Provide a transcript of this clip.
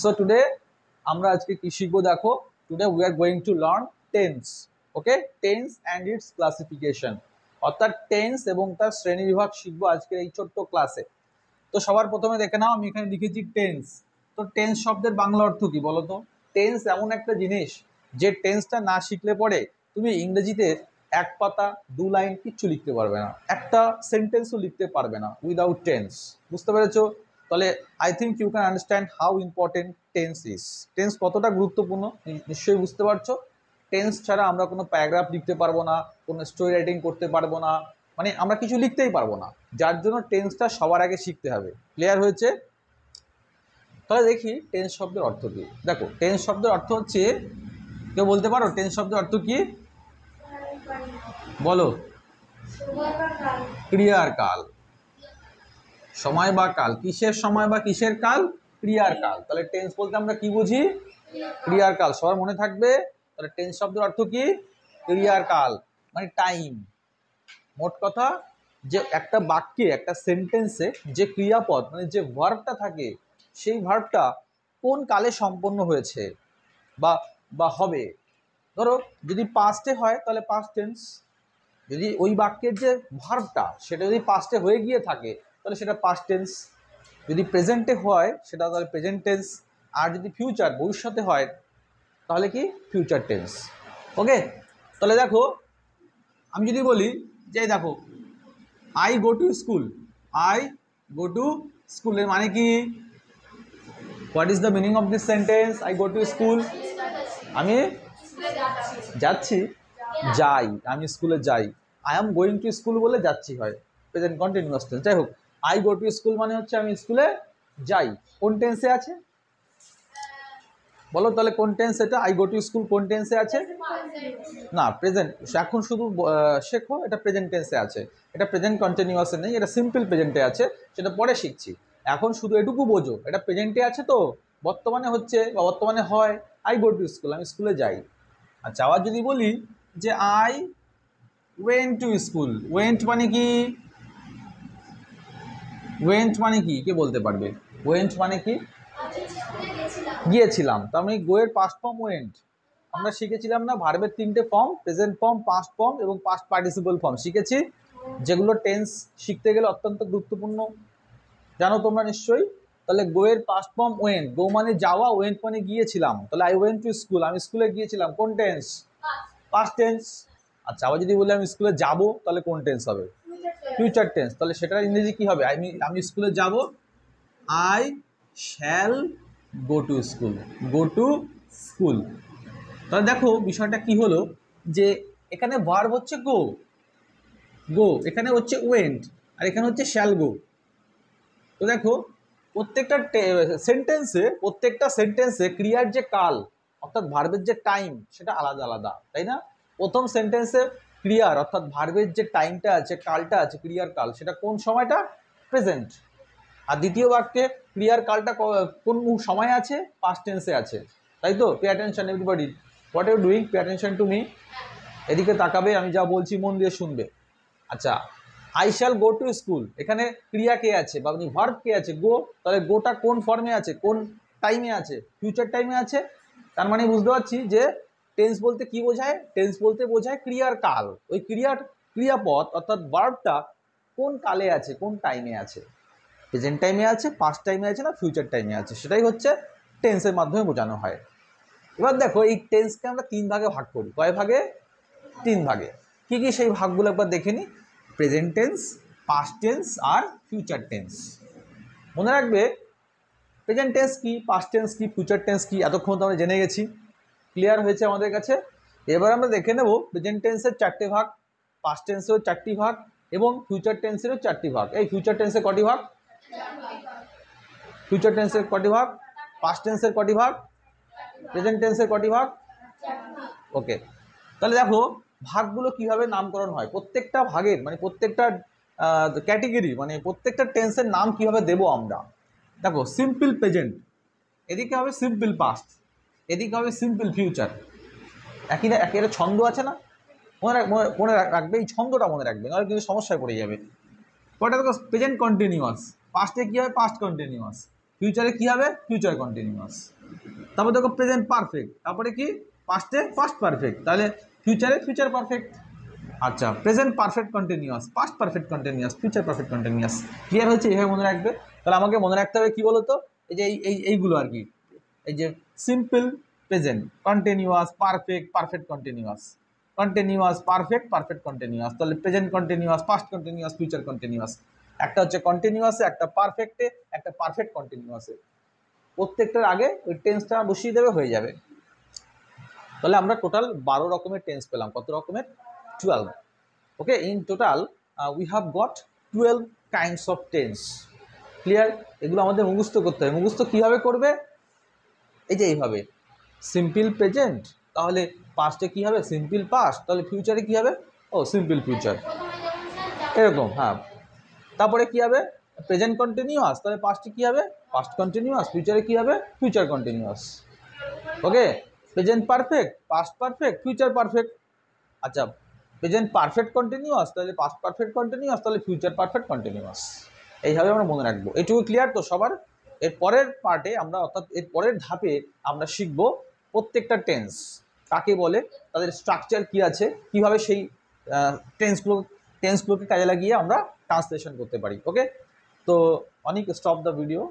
So today আমরা আজকে কি শিখবো দেখো। Today we are going to learn tense. Okay, tense and its classification. অর্থাৎ টেন্স এবং তার শ্রেণীবিভাগ শিখবো আজকের এই ছোট্ট ক্লাসে। তো সবার প্রথমে দেখে নাও, আমি এখানে লিখেছি টেন্স। তো টেন্স শব্দের বাংলা অর্থ কি বলো তো? টেন্স এমন একটা জিনিস যে টেন্সটা না শিখলে পরে তুমি ইংরেজিতে এক পাতা দু লাইন কিচ্ছু লিখতে পারবে না, একটা সেন্টেন্সও লিখতে পারবে না উইদাউট টেন্স। বুঝতে পেরেছো? তাহলে I think you can understand how important tense is. Tense কতটা গুরুত্বপূর্ণ নিশ্চয়ই বুঝতে পারছো। টেন্স ছাড়া আমরা কোনো প্যারাগ্রাফ লিখতে পারবো না, কোনো স্টোরি রাইটিং করতে পারবো না, মানে আমরা কিছু লিখতেই পারবো না। যার জন্য টেন্সটা সবার আগে শিখতে হবে। ক্লিয়ার হয়েছে? তাহলে দেখি টেন্স শব্দের অর্থ কি। দেখো, টেন্স শব্দের অর্থ হচ্ছে, কেউ বলতে পারো টেন্স শব্দের অর্থ কি? বলো। ক্রিয়ার কাল। সময় বা কাল। কিসের সময় বা কিসের কাল? ক্রিয়ার কাল। তাহলে টেন্স বলতে আমরা কি বুঝি? ক্রিয়ার কাল। সবার মনে থাকবে। তাহলে টেন্স শব্দের অর্থ কি? ক্রিয়ার কাল, মানে টাইম। মোট কথা, যে একটা বাক্যে একটা সেন্টেন্সে যে ক্রিয়াপদ মানে যে ভার্বটা থাকে, সেই ভার্বটা কোন কালে সম্পন্ন হয়েছে বা বা হবে। ধরো যদি পাস্টে হয় তাহলে পাস্ট টেন্স, যদি ওই বাক্যের যে ভার্বটা সেটা যদি পাস্টে হয়ে গিয়ে থাকে তাহলে সেটা পাস্ট টেন্স, যদি প্রেজেন্টে হয় সেটা তাহলে প্রেজেন্ট টেন্স, আর যদি ফিউচার ভবিষ্যতে হয় তাহলে কি ফিউচার টেন্স। ওকে, তাহলে দেখো আমি যদি বলি যে দেখো I go to school, I go to স্কুলের মানে কি? What is the meaning of this sentence? I go to school, আমি যাচ্ছি, যাই, আমি স্কুলে যাই। I am going to school বলে যাচ্ছি হয়, প্রেজেন্ট কন্টিনিউয়াস টেন্স। যাই হোক, আই গো টু স্কুল মানে হচ্ছে আমি স্কুলে যাই। কোন টেন্সে আছে বলো? তাহলে কোন টেন্স এটা? আই গো টু স্কুল কোন টেন্সে আছে? না, প্রেজেন্ট। এখন শুধু শেখো, এটা প্রেজেন্ট টেন্সে আছে, এটা প্রেজেন্ট কন্টিনিউয়াসে নেই, এটা সিম্পল প্রেজেন্টে আছে, সেটা পরে শিখছি। এখন শুধু এটুকু বোঝো, এটা প্রেজেন্টে আছে, তো বর্তমানে হচ্ছে বা বর্তমানে হয় আই গো টু স্কুল, আমি স্কুলে যাই। আচ্ছা, আবার যদি বলি যে I went to school, went মানে কি? ওয়েন্ট মানে কি কে বলতে পারবে? ওয়েন্ট মানে কি? গিয়েছিলাম। তার মানে গোয়ের পাস্ট ফর্ম ওয়েন্ট। আমরা শিখেছিলাম না ভার্বের তিনটে form, present form, past form এবং পাস্ট পার্টিসিপল ফর্ম শিখেছি, যেগুলো টেন্স শিখতে গেলে অত্যন্ত গুরুত্বপূর্ণ, জানো তোমরা নিশ্চয়ই। তাহলে গোয়ের পাস্ট ফর্ম ওয়েন্ট, গো মানে যাওয়া, ওয়েন্ট মানে গিয়েছিলাম। তাহলে আই ওয়েন্ট টু স্কুল, আমি স্কুলে গিয়েছিলাম, কোন টেন্স? Past tense. আচ্ছা, আবার যদি বলি আমি স্কুলে যাব তাহলে কোন টেন্স হবে? Future tense. তাহলে সেটার ইংরেজি কি হবে? আমি স্কুলে যাব, I shall go to school, go to school. তাহলে দেখো বিষয়টা কি হলো, যে এখানে ভার্ব হচ্ছে গো, গো, এখানে হচ্ছে ওয়েন্ট, আর এখানে হচ্ছে শ্যাল গো। তো দেখো প্রত্যেকটা সেন্টেন্সে ক্রিয়ার যে কাল অর্থাৎ ভার্বের যে টাইম সেটা আলাদা আলাদা, তাই না? প্রথম সেন্টেন্সে ক্রিয়ার অর্থাৎ ভার্বের যে টাইমটা আছে, কালটা আছে, ক্রিয়ার কাল, সেটা কোন সময়টা? প্রেজেন্ট। আর দ্বিতীয় বাক্যে ক্রিয়ার কালটা কোন সময় আছে? পাস্ট টেন্সে আছে, তাই তো? Pay attention everybody, what you doing, pay attention to me. এদিকে তাকাবে, আমি যা বলছি মন দিয়ে শুনবে। আচ্ছা, I shall go to school, এখানে ক্রিয়া কে আছে বা ভার্ব কে আছে? গো। তাহলে গোটা কোন ফর্মে আছে, কোন টাইমে আছে? ফিউচার টাইমে আছে। তার মানে বুঝতে পারছি যে টেন্স বলতে কি বোঝায়? টেন্স বলতে বোঝায় ক্রিয়ার কাল। ওই ক্রিয়াপদ অর্থাৎ ভার্বটা কোন কালে আছে, কোন টাইমে আছে, প্রেজেন্ট টাইমে আছে, পাস্ট টাইমে আছে, না ফিউচার টাইমে আছে, সেটাই হচ্ছে টেন্সের মাধ্যমে বোঝানো হয়। এবার দেখো এই টেন্সকে আমরা তিন ভাগে ভাগ করি। কয় ভাগে? তিন ভাগে। কি কি সেই ভাগগুলো একবার দেখে নিই। প্রেজেন্ট টেন্স, পাস্ট টেন্স আর ফিউচার টেন্স। মনে রাখবে প্রেজেন্ট টেন্স কি, পাস্ট টেন্স কি, ফিউচার টেন্স কি, এতক্ষণ তো আমরা জেনে গেছি, ক্লিয়ার হয়েছে আমাদের কাছে। এবার আমরা দেখে নেব প্রেজেন্ট টেন্সের চারটে ভাগ, পাস্ট টেন্সেরও চারটি ভাগ এবং ফিউচার টেন্সেরও চারটি ভাগ। এই ফিউচার টেন্সের কটি ভাগ? ফিউচার টেন্সের কটি ভাগ? পাস্ট টেন্সের কটি ভাগ? প্রেজেন্ট টেন্সের কটি ভাগ? ওকে, তাহলে দেখো ভাগগুলো কিভাবে নামকরণ হয়, প্রত্যেকটা ভাগের মানে প্রত্যেকটা ক্যাটেগরি মানে প্রত্যেকটা টেন্সের নাম কিভাবে দেব আমরা। দেখো সিম্পল প্রেজেন্ট, এদিকে হবে সিম্পল পাস্ট, এদিকে হবে সিম্পল ফিউচার। একই না, একই একটা ছন্দ আছে না? মনে রাখবে, এই ছন্দটা মনে রাখবে, নাহলে কিন্তু সমস্যায় পড়ে যাবে। কটা দেখো প্রেজেন্ট কন্টিনিউয়াস, পাস্টে কী হবে? Past continuous. ফিউচারে কি হবে, ফিউচার কন্টিনিউয়াস। তারপর দেখো প্রেজেন্ট পারফেক্ট, তারপরে কি পাস্টে পাস্ট পারফেক্ট, তাহলে ফিউচারে ফিউচার পারফেক্ট। আচ্ছা, present perfect continuous, past perfect continuous, future perfect continuous. Clear হয়েছে? এইভাবে মনে রাখবে। তাহলে আমাকে মনে রাখতে হবে কি বলতো, এই যে এইগুলো আর কি, এই যে simple present, continuous, perfect, perfect continuous, continuous, perfect, perfect continuous. তাহলে present continuous, past continuous, future continuous. একটা হচ্ছে কন্টিনিউয়াসে, একটা পারফেক্টে, একটা পারফেক্ট কন্টিনিউয়াসে। প্রত্যেকটার আগে ওই টেন্সটা বসিয়ে দেবে, হয়ে যাবে। তাহলে আমরা টোটাল 12 রকমের টেন্স পেলাম। কত রকমের? 12। Okay, in total we have got 12 kinds of tense. Clear? এগুলো আমাদের মুখস্থ করতে হবে। মুখস্থ কীভাবে করবে? এই যে এইভাবে, সিম্পল প্রেজেন্ট, তাহলে পাস্টে কী হবে? Simple past. তাহলে ফিউচারে কী হবে? ও সিম্পল ফিউচার, এরকম। হ্যাঁ, তারপরে কী হবে? প্রেজেন্ট কন্টিনিউয়াস, তাহলে পাস্টে কী হবে? Past continuous. ফিউচারে কী হবে? Future continuous. Okay, present perfect, past perfect, future perfect. আচ্ছা, প্রেজেন্ট পারফেক্ট কন্টিনিউয়াস, তাহলে পাস্ট পারফেক্ট কন্টিনিউয়াস, তাহলে ফিউচার পারফেক্ট কন্টিনিউয়াস। এইভাবে আমরা মনে রাখবো। এটুকু ক্লিয়ার তো সবার? এর পরের পার্টে আমরা, অর্থাৎ এর পরের ধাপে আমরা শিখব প্রত্যেকটা টেন্স কাকে বলে, তাদের স্ট্রাকচার কী আছে, কীভাবে সেই টেন্সগুলোকে কাজে লাগিয়ে আমরা ট্রান্সলেশন করতে পারি। ওকে, তো অনেক স্টপ দ্য ভিডিও।